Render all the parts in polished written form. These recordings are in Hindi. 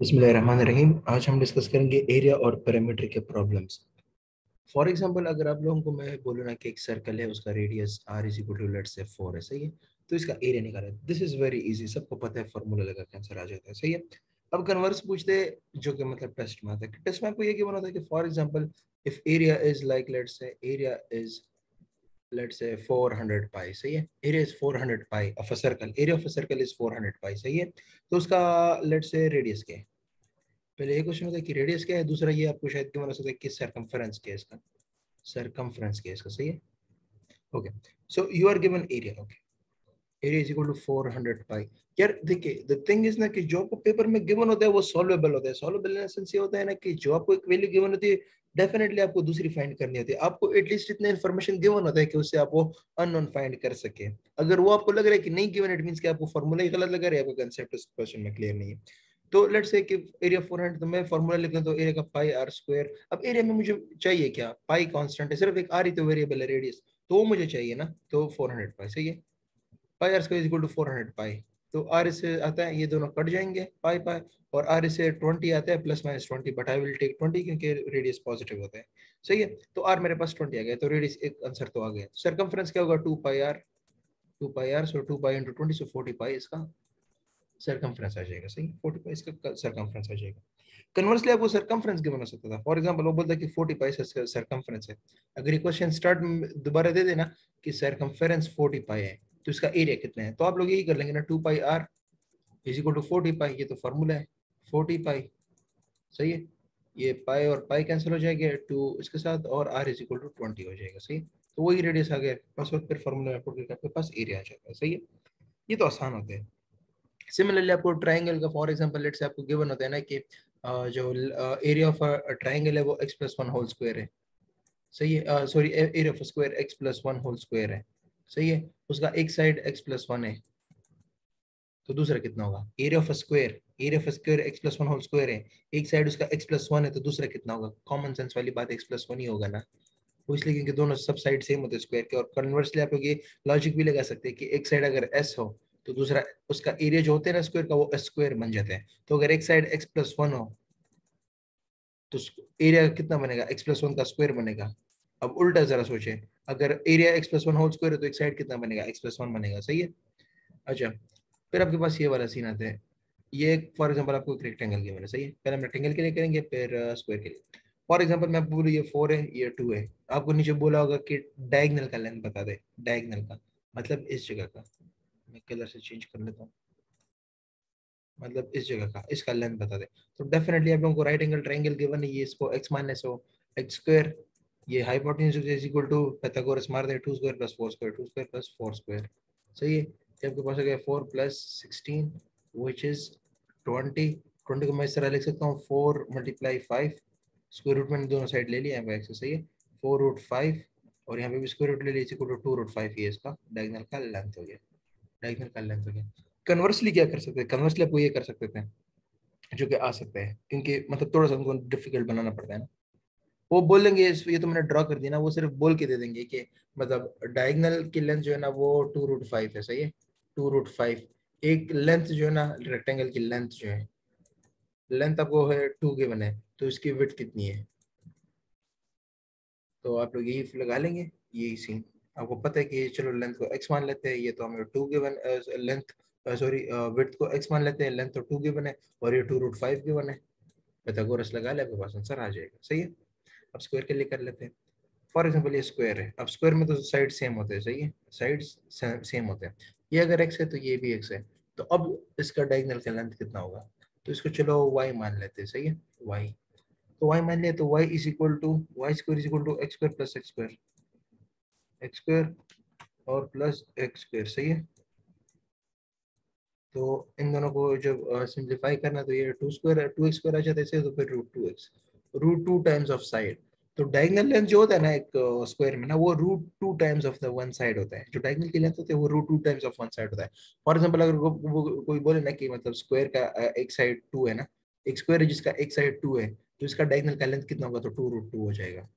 बिस्मिल्लाहिर्रहमानिर्रहीम। आज हम डिस्कस करेंगे एरिया और पेरीमीटर के प्रॉब्लम्स। फॉर एग्जांपल, अगर आप लोगों को मैं बोलूँ ना कि एक सर्कल है, उसका radius R is equal to let's say 4 है, सही है। तो इसका एरिया निकाला। दिस इज वेरी इजी, सबको पता है, फॉर्मूला लगा के आंसर आ जाता है, सही है। अब कन्वर्स पूछते हैं, जो कि मतलब टेस्ट में आता है। टेस्ट में आपको ये क्या होता है कि for example if area is like let's say area is let's say 400 pi, सही है। area is 400 pi of a circle, area of a circle is 400 pi, सही है। तो उसका let's say रेडियस क्या है। पहले एक क्वेश्चन होता है कि रेडियस क्या है, दूसरा ये आपको शायद क्यों बना सकता है कि सरकमफेरेंस क्या है इसका, सरकमफेरेंस क्या है इसका, सही है। Okay, so you are given area. Okay, area is equal to 400 pi. यार देखिए, द थिंग इज ना कि जो आपको पेपर में गिवन होता है वो सॉल्वेबल होता है। सॉल्वेबल इन सेंस ये होता है ना कि जो आपको एक वैल्यू गिवन होती है, डेफिनेटली आपको दूसरी फाइंड करनी होती है। आपको एटलीस्ट इतना इन्फॉर्मेशन गिवन होता है कि उससे आप वो अननोन फाइंड कर सके। अगर वो आपको लग रहा है कि नहीं गिवन, इट मींस कि आपको फॉर्मूला ही गलत लग रहा है, आपका कांसेप्ट उस क्वेश्चन में क्लियर नहीं है। तो लेट्स से कि एरिया 400, तो मैं फॉर्मूला लिख लूं तो एरिया का पाई आर स्क्वायर। अब एरिया में मुझे चाहिए क्या, पाई कांस्टेंट है, सिर्फ एक आर ही तो वेरिएबल है, रेडियस तो वो मुझे चाहिए ना। तो 400 पाई, सही है। Pi r square is equal to 400 pi. तो आर इससे आता है, ये दोनों कट जाएंगे, पाई पाई। और आर इससे 20 आता है, plus minus 20, but I will take 20 क्योंकि रेडियस पॉजिटिव होता है, सही है। तो आर मेरे पास 20 आ गया, तो रेडियस एक आंसर तो आ गया। सरकमफ्रेंस क्या होगा, 2 pi r, 2 pi r, so 2 pi into 20, so 40 pi इसका सरकमफ्रेंस आ जाएगा, सही। 40 पाई इसका सरकमफ्रेंस आ जाएगा। कन्वर्सली आपको सरकमफ्रेंस गिवन हो सकता था। फॉर एग्जांपल वो बोलता है कि 40 पाई सरकमफ्रेंस है। अगर ये क्वेश्चन स्टार्ट दोबारा दे देना कि सरकमफ्रेंस 40 पाई है, तो इसका एरिया कितना है, तो आप लोग यही कर लेंगे ना, 2 pi are is equal to 40 पाई। ये तो फॉर्मूला है, 40 पाई, सही है। ये पाई और पाई कैंसिल हो जाएंगे, 2 इसके साथ, और आर इज इक्वल टू 20 हो जाएगा, सही। तो वही रेडियस आ गया बस, और फिर फॉर्मूला में पुट करके आपके पास एरिया आ जाता है, सही है। ये तो आसान होते हैं। सिमिलरली आपको ट्राइंगल का फॉर एग्जांपल लेट्स से आपको गिवन होता है ना कि जो एरिया ऑफ ट्राइंगल है वो x plus one whole square है, सही है। Sorry, area of square x plus one whole square है, सही है। उसका एक साइड x प्लस वन है, तो दूसरा कितना होगा, area of square, area of square x plus one whole square है, एक साइड उसका x प्लस वन है, तो दूसरा कितना होगा। कॉमन सेंस वाली बात, x प्लस वन ही होगा ना। वो इसलिए क्योंकि दोनों सब साइड सेम होते हैं स्क्वायर के। और कन्वर्सली आप लोग ये लॉजिक भी लगा सकते हैं कि एक साइड अगर s हो तो दूसरा उसका एरिया जो होता है ना स्क्वायर का, वो s स्क्वायर बन जाता है। तो अगर एक साइड x प्लस वन हो तो एरिया कितना बनेगा, x प्लस वन का स्क्वायर बनेगा। अब उल्टा जरा सोचे, अगर area x plus one whole square है तो एक साइड कितना बनेगा, x प्लस वन बनेगा, सही है। अच्छा, फिर आपके पास ये वाला सीन आता है। ये फॉर एग्जांपल आपको एक रेक्टेंगल गिवन है, सही है। पहले हम रेक्टेंगल के लिए करेंगे, फिर स्क्वायर के लिए। फॉर एग्जांपल मैं बोलूँ ये 4 है, ये 2 है। आपको नीचे बोला होगा कि डायगोनल का लेंथ बता दे। डायगोनल का मतलब इस जगह का, मैं कलर से चेंज कर लेता हूँ, मतलब इस जगह का इसका लेंथ बता दे। तो डेफिनेटली आप लोगों को राइट एंगल ट्रायंगल गिवन है, ये इसको x माइनस हो x स्क्वायर, ये hypotenuse is equal to Pythagoras मार दे, 2 square plus 4 square, 2 square plus 4 square, सही है। तो आपके पास आ गया 4 प्लस 16 व्हिच इज 20। 20 को मैं इस तरह लिख सकता हूँ 4 मल्टीप्लाई 5, स्क्वायर रूट मैंने दोनों साइड ले लिया है x, सही है। 4 रूट 5, और यहाँ पे भी स्क्वायर रूट ले लिया, इक्वल टू 2 रूट 5, ये इसका डायगोनल का लेंथ हो गया, डायगोनल का लेंथ हो गया। कन्वर्सली क्या कर सकते हैं, कन्वर्सली आपको ये कर सकते थे, जो कि आ सकते हैं, क्योंकि मतलब थोड़ा सा उनको डिफिकल्ट बनाना पड़ता है ना। वो बोलेंगे ये तो मैंने ड्रॉ कर दिया ना, वो सिर्फ बोल के दे देंगे कि मतलब डायगोनल की लेंथ जो है ना वो 2 रूट 5 है, सही है। 2 रूट 5 एक लेंथ जो है ना, रेक्टेंगल की लेंथ जो है, लेंथ आपको है 2 के बने, तो इसकी विड्थ कितनी है, तो आप लोग यही लगा लेंगे, यही सीन। आपको पता है कि चलो लेंथ को x मान लेते हैं, ये तो हमें 2 गिवन, लेंथ सॉरी विड्थ को x मान लेते हैं, लेंथ तो 2 गिवन है, और ये 2 रूट 5 गिवन है। पाइथागोरस लगा ले, आपके पास आंसर आ जाएगा, सही है। अब स्क्वायर के लिए कर लेते हैं। फॉर एग्जांपल ये स्क्वायर है, अब स्क्वायर में तो साइड सेम होते हैं, सही है, साइड्स सेम होते हैं। ये अगर x है तो ये भी x है, तो अब इसका डायगोनल का लेंथ कितना होगा, तो इसको चलो y मान लेते हैं, सही है। y, तो y मान लिया, तो y is equal to Y square is equal to X square plus x square, X square और प्लस एक्स स्क्वायर, सही है। तो इन दोनों को जब सिंप्लीफाई करना, तो ये 2 स्क्वायर 2x स्क्वायर आ जाता है इसे, तो फिर root 2x, root 2 times of side. तो डायगोनल लेंथ जो होता है ना एक स्क्वायर में ना, वो root 2 times of the one side होता है। जो डायगोनल की लेंथ होती है वो root 2 times of one side होता है। फॉर एग्जांपल अगर कोई बोले ना कि मतलब स्क्वायर का एक साइड 2 है ना, एक स्क्वायर है जिसका एक साइड 2 है, तो इसका डायगोनल का लेंथ कितना होगा, तो 2 रूट 2 हो जाएगा,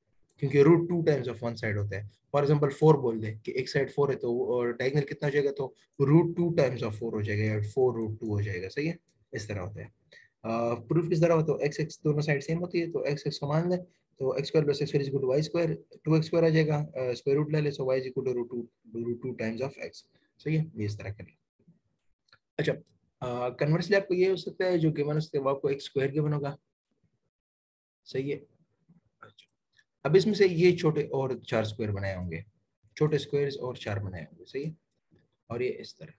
क्योंकि root 2 times of one side होता है। फॉर एग्जांपल 4 बोल दे कि एक साइड 4 है, तो डायगोनल कितना हो जाएगा, तो रूट 2 टाइम्स ऑफ 4 हो जाएगा, या 4 रूट 2 हो जाएगा, सही है। इस तरह होता है। प्रूफ किस तरह हो, तो एक्स एक्स दोनों साइड सेम होती है, तो एक्स एक्स को मान ले, तो x square plus x square is equal to Y square, 2x square आ जाएगा, स्क्वायर रूट ले ले, so y is equal to root two times of x. सही है, ये इस तरह करें। अच्छा, कन्वर्सली आपको ये हो सकता है जो गिवन है वो आपको एक स्क्वायर गिवन होगा। सही है। अच्छा, अब इसमें से ये छोटे और 4 स्क्वायर बनाए होंगे, छोटे स्क्वायर्स और 4 बनाए होंगे। सही है, और ये इस तरह।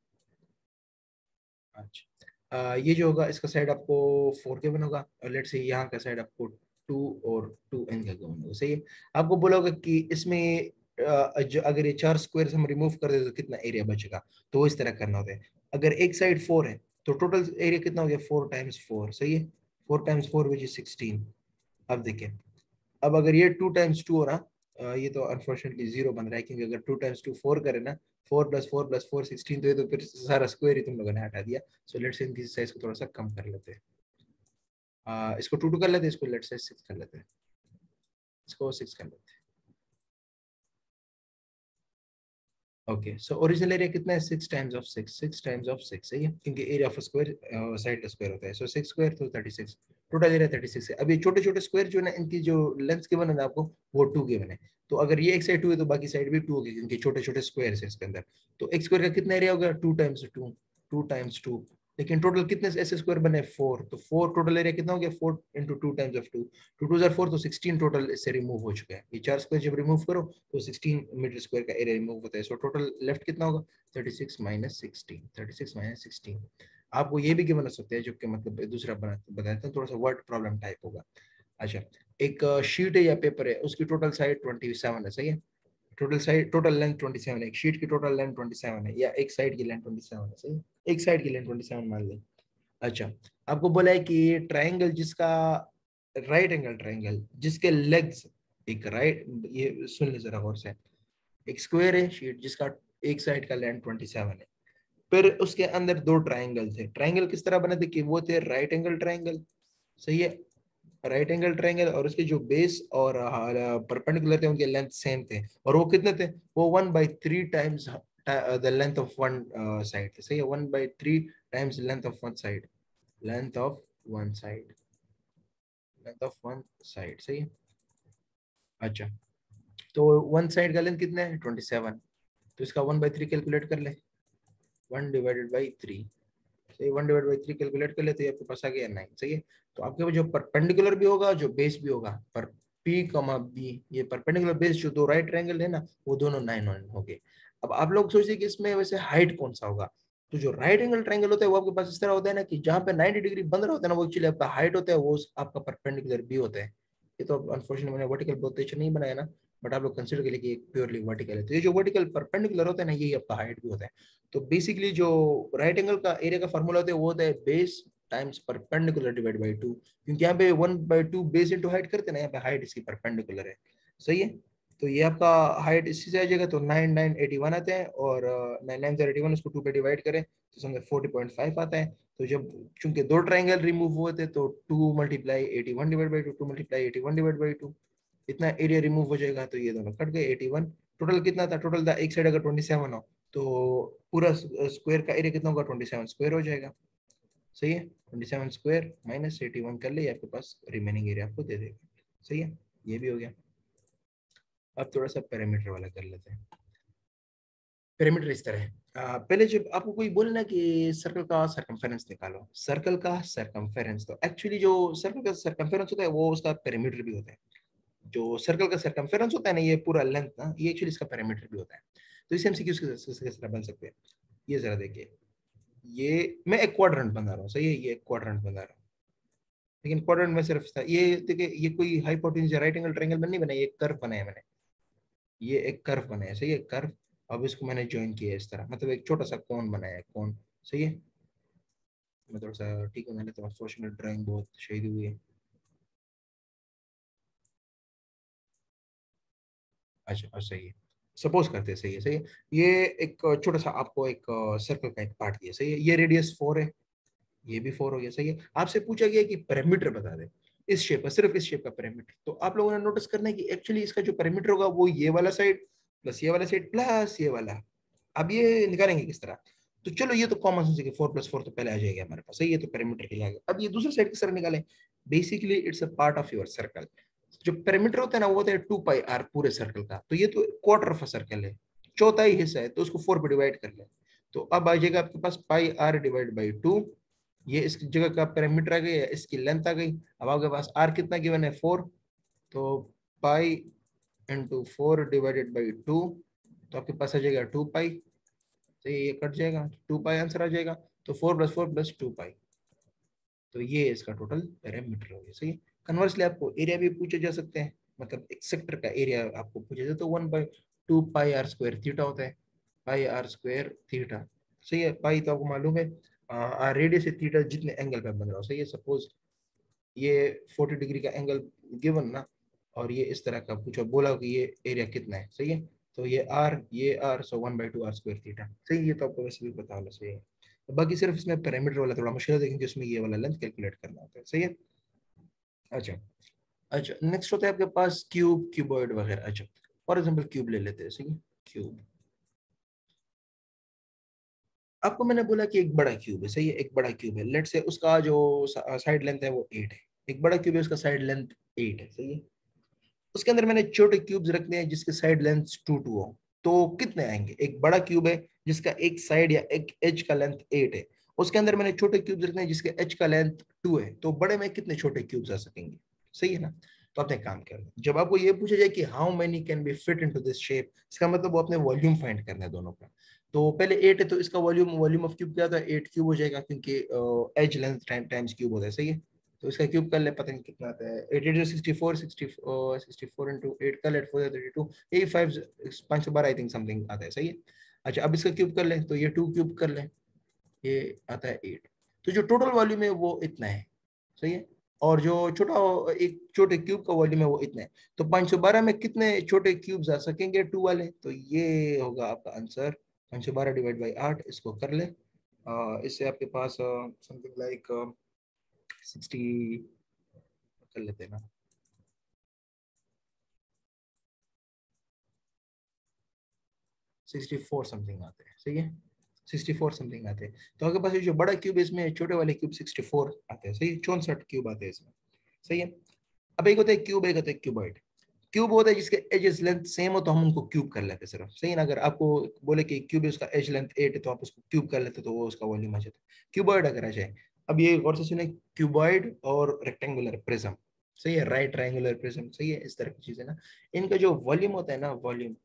अच्छा, ये जो होगा इसका साइड आपको 4 गिवन होगा, और लेट्स से यहाँ का साइड आपको 2 और 2 इनका गिवन होगा। सही है, आपको बोला होगा कि इसमें जो अगर ये 4 स्क्वायर हम रिमूव कर दे तो कितना एरिया बचेगा, तो वो इस तरह करना होता है। अगर एक साइड 4 है तो टोटल एरिया कितना हो गया, 4 टाइम्स 4। सही है, 4 टाइम्स 4 विच इज 16। अब देखिए, अब अगर ये 2 टाइम्स 2 हो रहा, ये तो अनफॉर्चुनेटली 0 बन रहा है, क्योंकि अगर 2 टाइम्स 2 4 करे ना, 4 प्लस 4 प्लस 4 16, तो ये तो फिर सारा स्क्वायर ही तुम लोगों ने हटा दिया। सो लेट्स इनकी साइज को थोड़ा सा कम कर लेते हैं, इसको 2 2 कर लेते हैं, इसको लेट्स से 6 कर लेते हैं, इसको 6 कर लेते हैं। ओके, सो ओरिजिनल एरिया कितना है, 6 टाइम्स ऑफ 6, 6 टाइम्स ऑफ 6। सही है, क्योंकि एरिया ऑफ स्क्वायर साइड का स्क्वायर होता है, सो 6 स्क्वायर तो 36, टोटल एरिया 36 है। अब ये छोटे छोटे स्क्वायर जो है ना, इनकी जो लेंथ गिवन है ना आपको, वो 2 गिवन है। तो अगर ये एक साइड 2 है तो बाकी साइड भी 2 होगी, क्योंकि छोटे छोटे स्क्वायर है इसके अंदर। तो एक स्क्वायर का कितना एरिया होगा, 2 टाइम्स 2, 2 टाइम्स 2। लेकिन टोटल कितने ऐसे स्क्वायर बने, 4, तो 4 टोटल एरिया कितना हो गया, 4 इंटू 2 टाइम्स ऑफ 2, 2 2 4, तो 16 टोटल इससे रिमूव हो चुका है। ये 4 स्क्वायर जब रिमूव करो तो 16 मीटर स्क्वायर का एरिया रिमूव होता है। सो टोटल लेफ्ट कितना होगा, 36 माइनस 16, 36 माइनस 16। आपको ये भी गिवन हो सकते हैं, जो कि मतलब दूसरा बताते हैं, थोड़ा सा वर्ड प्रॉब्लम टाइप होगा। अच्छा, एक शीट है या पेपर है, उसकी टोटल साइड 27 है। सही है, टोटल लेंथ 27 है, एक शीट की टोटल लेंथ 27 है, या एक साइड की लेंथ 27 है। सही है? एक साइड की लेंथ 27 मान लें। अच्छा, आपको बोला है कि ये ट्राइंगल जिसका राइट एंगल ट्राइंगल जिसके लेग्स एक राइट, ये सुन ले जरा गौर से, एक स्क्वायर है शीट जिसका एक साइड का लेंथ 27 है, फिर उसके अंदर 2 ट्राइंगल थे। ट्राइंगल किस तरह बने थे कि वो थे राइट एंगल ट्राइंगल। सही है, राइट एंगल ट्राइंगल, और उसके जो बेस और परपेंडिकुलर थे उनके लेंथ सेम थे, और वो कितने थे, वो 1/3 times the length of one side थे। सही है, 1/3 times length of one side, length of one side, length of one side. सही है। अच्छा, तो वन साइड का लेंथ कितना है, 27, तो इसका 1/3 कैलकुलेट कर ले, 1/3। सही, 1/3 कैलकुलेट कर ले तो ये आपके पास आ गया 9। सही है, तो आपके पास जो परपेंडिकुलर भी होगा जो बेस भी होगा, पर पी कमा बी, ये परपेंडिकुलर बेस जो दो राइट ट्रायंगल है ना, वो दोनों 9 हो गए। अब आप लोग सोचिए कि इसमें वैसे हाइट कौन सा होगा, तो जो राइट एंगल ट्रायंगल होता है वो आपके पास इस तरह होता है ना, कि जहाँ पे 90 डिग्री बंद रहा होता है ना, वो एक्चुअली आपका हाइट होता है, वो आपका परपेंडिकुलर भी होता है। ये तो अनफॉर्चुनेटली मैंने वर्टिकल प्रोटेक्शन नहीं बनाया ना, बट आप लोग कंसिडर करिए कि एक प्योरली वर्टिकल है, तो ये जो वर्टिकल परपेंडिकुलर होता है ना, यही आपका हाइट भी होता है। तो बेसिकली जो राइट एंगल का एरिया का फॉर्मूला होता है वो होता है base times perpendicular divide by 2, क्योंकि यहाँ पे 1/2 बेस इंटू हाइट करते हैं ना, यहाँ पे हाइट इसकी परपेंडिकुलर है। सही है, तो ये आपका हाइट इसी से आ जाएगा, तो 9981 आते हैं, और 9981 उसको 2 पे डिवाइड करें तो समझे 40.5 आता है। तो जब चूंकि 2 ट्राइंगल रिमूव हुए थे, तो 2 multiply 81 divide by 2, 2 multiply 81 divide by 2, इतना एरिया रिमूव हो जाएगा, तो ये दोनों कट गए। 81 टोटल कितना था, टोटल था एक साइड अगर 27 हो तो पूरा स्क्वायर का एरिया कितना होगा, 27 स्क्वायर हो जाएगा। सही है, 27 स्क्वायर माइनस 81 कर ले, आपके पास रिमेनिंग एरिया आपको दे देगा। सही है, ये भी हो गया। अब थोड़ा सा पैरामीटर वाला कर लेते हैं। पैरामीटर इस तरह है, पहले जब आपको कोई बोले ना कि सर्कल का सरकमफेरेंस निकालो, सर्कल का सरकमफेरेंस, तो एक्चुअली जो सर्कल का सरकमफेरेंस होता है वो उसका पैरामीटर भी होता है। जो सर्कल का सरकमफेरेंस होता है ना, ये पूरा लेंथ ना, ये एक्चुअली इसका पैरामीटर भी होता है। तो इसे एमसीक्यू किस तरह बन सकते हैं, ये जरा देखिए। ये मैं एक क्वाड्रेंट बना रहा हूँ। सही है, ये एक क्वाड्रेंट बना रहा हूँ, लेकिन क्वाड्रेंट में सिर्फ ये देखिए, ये कोई हाइपोटेन्यूज या राइट एंगल ट्रायंगल में नहीं बनाया, ये कर्व बनाया मैंने, ये एक कर्व बनाया। सही है, कर्व। अब इसको मैंने ज्वाइन किया इस तरह, मतलब एक छोटा सा कोन बनाया है, कोन। सही है, मैं थोड़ा सा ठीक है, मैंने तो अनफॉर्चुनेट ड्राइंग बहुत शहीद हुई है। अच्छा, सही है, सपोज करते हैं। सही है, सही है, ये एक छोटा सा आपको एक सर्कल का एक पार्ट दिया। सही है, ये रेडियस 4 है, ये भी 4 हो गया। सही है, आपसे पूछा गया कि पैरामीटर बता दे इस शेप का, सिर्फ इस शेप का पैरामीटर। तो आप लोगों ने नोटिस करना है कि एक्चुअली इसका जो पैरामीटर होगा वो ये वाला साइड प्लस ये वाला साइड प्लस ये वाला। अब ये निकालेंगे किस तरह, तो चलो ये तो कॉमन सेंस है कि 4 + 4 तो पहले आ जाएगा हमारे पास, सही है, तो पेरीमीटर के लिए आ गया। अब ये दूसरे साइड की सर निकालें, basically it's a part of your circle. जो पेरीमीटर होता है ना वो होता है 2πr पूरे सर्कल का, तो ये तो क्वार्टर ऑफ अ सर्कल है, चौथाई हिस्सा है, तो उसको 4 पे डिवाइड कर लें। तो अब आ जाएगा आपके पास πr/2, ये इस जगह का पेरीमीटर आ गया, इसकी लेंथ आ गई। अब आपके पास r कितना गिवन है 4, तो पाई इंटू 4/2, तो आपके पास आ जाएगा 2π, तो ये कट जाएगा, 2π आंसर आ जाएगा। तो 4 + 4 + 2π, तो ये इसका टोटल पेरीमीटर हो गया, सही है। कन्वर्सली आपको एरिया भी पूछे जा सकते हैं, मतलब एक सेक्टर का एरिया आपको पूछे जाए तो 1/2πr² थीटा होता है, πr² थीटा, सही है। पाई तो आपको मालूम है रेडियस से थीटा जितने एंगल पे बन रहा हो, सही है। सपोज ये 40 डिग्री का एंगल गिवन ना, और ये इस तरह का पूछा बोला कि ये एरिया कितना है, सही है। तो ये आर सो 1/2r² थीटा, सही है। ये तो आपको वैसे भी पता होना सही है। बाकी सिर्फ इसमें पैरामीटर वाला थोड़ा मुश्किल है, क्योंकि इसमें ये वाला लेंथ कैलकुलेट करना होता है, सही है। अच्छा, अच्छा नेक्स्ट होता है आपके पास क्यूब, क्यूबॉइड वगैरह। अच्छा फॉर एग्जांपल क्यूब ले लेते हैं, सही है। क्यूब, आपको मैंने बोला कि एक बड़ा क्यूब है, सही है, एक बड़ा क्यूब है, लेट से उसका जो साइड लेंथ है वो 8 है। एक बड़ा क्यूब है, उसका साइड लेंथ 8 है, सही है। उसके अंदर मैंने छोटे क्यूब्स रखने हैं जिसके साइड लेंथ 2 हो, तो कितने आएंगे। एक बड़ा क्यूब है जिसका एक साइड या एक एज का लेंथ 8 है, उसके अंदर मैंने छोटे क्यूब्स रखने हैं जिसके एज का लेंथ 2 है, तो बड़े में कितने छोटे क्यूब्स आ सकेंगे, सही है ना। तो आपने काम करना, जब आपको ये पूछा जाए कि how many can be fit into this shape, इसका मतलब वो अपने वॉल्यूम फाइंड करना है दोनों का। तो पहले 8 है तो इसका वॉल्यूम, वॉल्यूम ऑफ क्यूब क्या होता है, 8 क्यूब हो जाएगा, क्योंकि एज लेंथ टाइम्स क्यूब होता है, सही है। तो इसका क्यूब कर ले, पता नहीं कितना आता है, 8 8 64, 64 इंटू 8 कर ले, 4 32, 85, 512 आई थिंक समथिंग आता है, सही है। अच्छा अब इसका क्यूब कर ले, तो ये 2 क्यूब कर ले, ये आता है 8। तो जो टोटल वॉल्यूम है वो इतना है, सही है। और जो छोटा एक छोटे क्यूब का वॉल्यूम है वो इतना है। तो 512 में कितने छोटे क्यूब्स आ सकेंगे 2 वाले, तो ये होगा आपका आंसर 512/8। इसको कर ले, इससे आपके पास समथिंग लाइक 60 कर लेते हैं ना, 64 समथिंग आते हैं, सही है। 64 समथिंग आते हैं। तो आपके पास ये जो बड़ा क्यूब है इसमें छोटे वाले क्यूब 64 आते हैं, सही है। 64 क्यूब आते हैं इसमें, सही है। अब एक होता है क्यूब, एक होता है क्यूबॉइड। क्यूब होता है जिसके एजेस लेंथ सेम हो तो हम उनको क्यूब कर लेते हैं सिर्फ, सही है ना। अगर आपको बोले कि क्यूब है उसका एज लेंथ 8 है तो आप उसको क्यूब कर लेते तो वो उसका वॉल्यूम आ जाता है। क्यूबॉइड अगर आ जाए, अब ये गौर से सुने, क्यूबॉइड और रेक्टेंगुलर प्रिज्म, सही है, राइट ट्रायंगुलर प्रिज्म, सही है, इस तरह की चीज है ना। इनका जो वॉल्यूम होता है ना, वॉल्यूम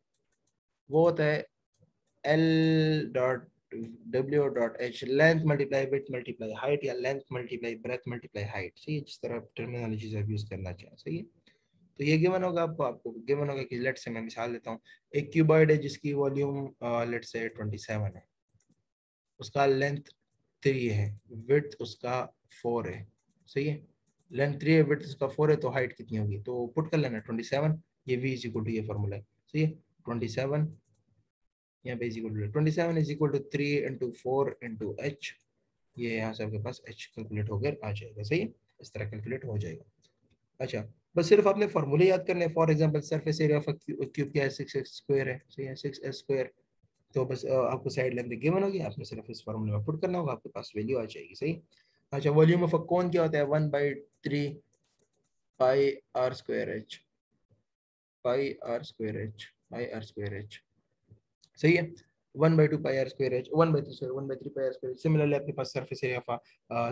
वो होता है L.W.H, length multiply width multiply height, या length multiply breadth multiply height, सही है, जिस तरह टर्मिनोलॉजीज आप यूज करना चाहें, सही है। तो ये गिवन होगा आपको, गिवन होगा कि लेट से मैं मिसाल देता हूँ, एक क्यूबॉइड है जिसकी वॉल्यूम लेट से 27 है, उसका लेंथ 3 है, विड्थ उसका 4 है, सही है। लेंथ 3 है, विड्थ उसका 4 है, तो हाइट कितनी होगी, तो पुट कर लेना 27, ये v इज इक्वल टू ये फॉर्मूला है, सही है। 27 यहाँ पे is equal to 27 is equal to 3 into 4 into H, ये यहाँ से आपके पास एच कैलकुलेट होकर आ जाएगा, सही है, इस तरह कैलकुलेट हो जाएगा। अच्छा बस सिर्फ आपने फॉर्मूले याद करने, for example surface area of cube क्या है, 6x² है, सही है, 6s²। तो बस आपको साइड लेंथ गिवन होगी, आपने सिर्फ इस फॉर्मूले में पुट करना होगा, आपके पास वैल्यू आ जाएगी, सही। अच्छा वॉल्यूम ऑफ अ कोन क्या होता है, 1/3πr²h, पाई r²h, सही है। 1/2πr²h, 1/3 सिमिलरली आपके पास सरफेस एरिया ऑफ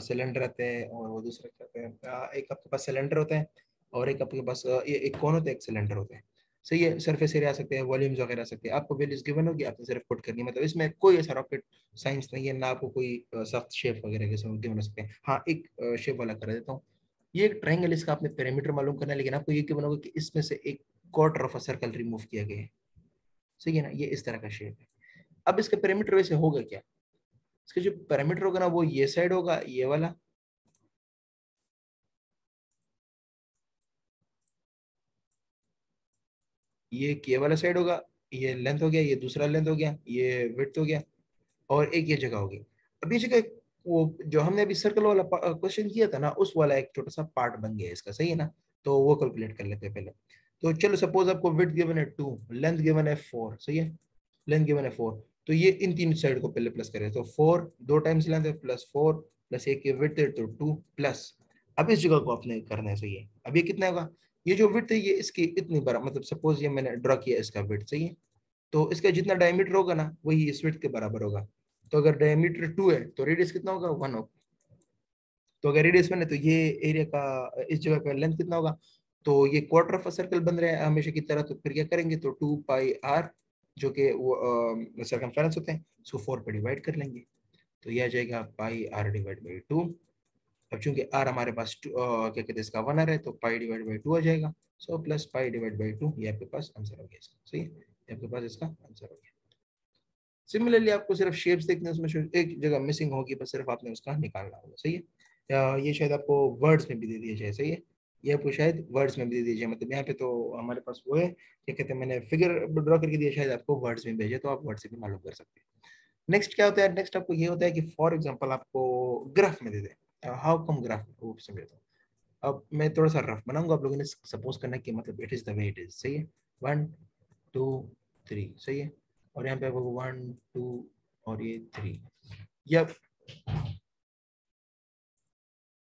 सिलेंडर आते हैं, और वो दूसरे क्या होते हैं, एक आपके पास सिलेंडर होता है, और एक आपके पास ये एक कौन होता है, एक सिलेंडर होता है, सही है। सरफेस एरिया आ सकते हैं, वॉल्यूम्स वगैरह आ सकते हैं, आपको वैल्यूज गिवन होगी, आपने सिर्फ पुट करनी है, मतलब इसमें कोई ऐसा रॉकेट साइंस नहीं है ना, आपको कोई सख्त शेप वगैरह के गिवन हो सकते हैं। हाँ एक शेप वाला कर देता हूँ, ये एक ट्रायंगल, इसका आपने पेरीमीटर मालूम करना है, लेकिन आपको ये गिवन होगा कि इसमें से एक quarter of a circle remove किया गया है, सही है ना, ये इस तरह का शेप है। अब इसका पैरामीटर वैसे होगा क्या, इसका जो पैरामीटर होगा ना वो ये साइड होगा, ये वाला, ये वाला साइड होगा, ये लेंथ हो गया, ये दूसरा लेंथ हो गया, ये विड्थ हो गया, और एक ये जगह होगी। अब ये जगह वो जो हमने अभी सर्कल वाला क्वेश्चन किया था ना, उस वाला एक छोटा सा पार्ट बन गया इसका, सही है ना। तो वो कैलकुलेट कर लेते हैं पहले। तो चलो सपोज आपको विड्थ गिवन है 2, लेंथ गिवन है 4, सही है, लेंथ गिवन है 4, तो ये इन तीन साइड को पहले प्लस करें, तो 4 दो टाइम्स लेंथ है प्लस 4 प्लस एक ये विड्थ है तो 2 प्लस, अब इस जगह को आपने करना है सही है। अब ये कितना होगा, ये जो विड्थ है ये इसकी इतनी बराबर, मतलब सपोज ये मैंने ड्रॉ किया इसका विड्थ सही है, तो इसका जितना डायमीटर होगा ना वही इस विड्थ के बराबर होगा। तो अगर डायमीटर 2 है तो रेडियस कितना होगा 1 होगा। तो अगर रेडियस 1 है तो ये एरिया का इस जगह का लेंथ कितना होगा, तो ये क्वार्टर ऑफ अ सर्कल बन रहा है हमेशा की तरह, तो फिर क्या करेंगे तो 2 पाई आर जो कि वो सर्कमफेरेंस होते हैं उसको 4 पे डिवाइड कर लेंगे, तो ये आ जाएगा पाई आर डिवाइड बाई 2। अब चूंकि आर हमारे पास क्या कहते हैं इसका 1 आर है तो पाई डिवाइड बाई 2 आ जाएगा, so plus pi divide by 2, ये आपके पास आंसर हो गया इसका सही है, ये आपके पास इसका आंसर हो गया। सिमिलरली आपको सिर्फ शेप्स देखने हैं, उसमें एक जगह मिसिंग होगी, बस सिर्फ आपने उसका निकालना होगा सही है। ये शायद आपको वर्ड्स में भी दे दिया जाए सही है, ये आपको शायद वर्ड्स में भी दे दिया जाए, मतलब यहाँ पे तो हमारे पास वो है क्या कहते हैं मैंने फिगर ड्रॉ करके दिया, शायद आपको वर्ड्स में भेजे तो आप वर्ड से भी मालूम कर सकते हैं। नेक्स्ट क्या होता है, नेक्स्ट आपको ये होता है कि फॉर एग्जाम्पल आपको ग्राफ में दे दे, हाउ कम ग्राफ वो समझो। अब मैं थोड़ा सा रफ बनाऊंगा, आप लोगों ने सपोज करना कि मतलब it is the way it is सही है, 1 2 3 सही है, और यहाँ पे आपको 1 2 और ये 3, या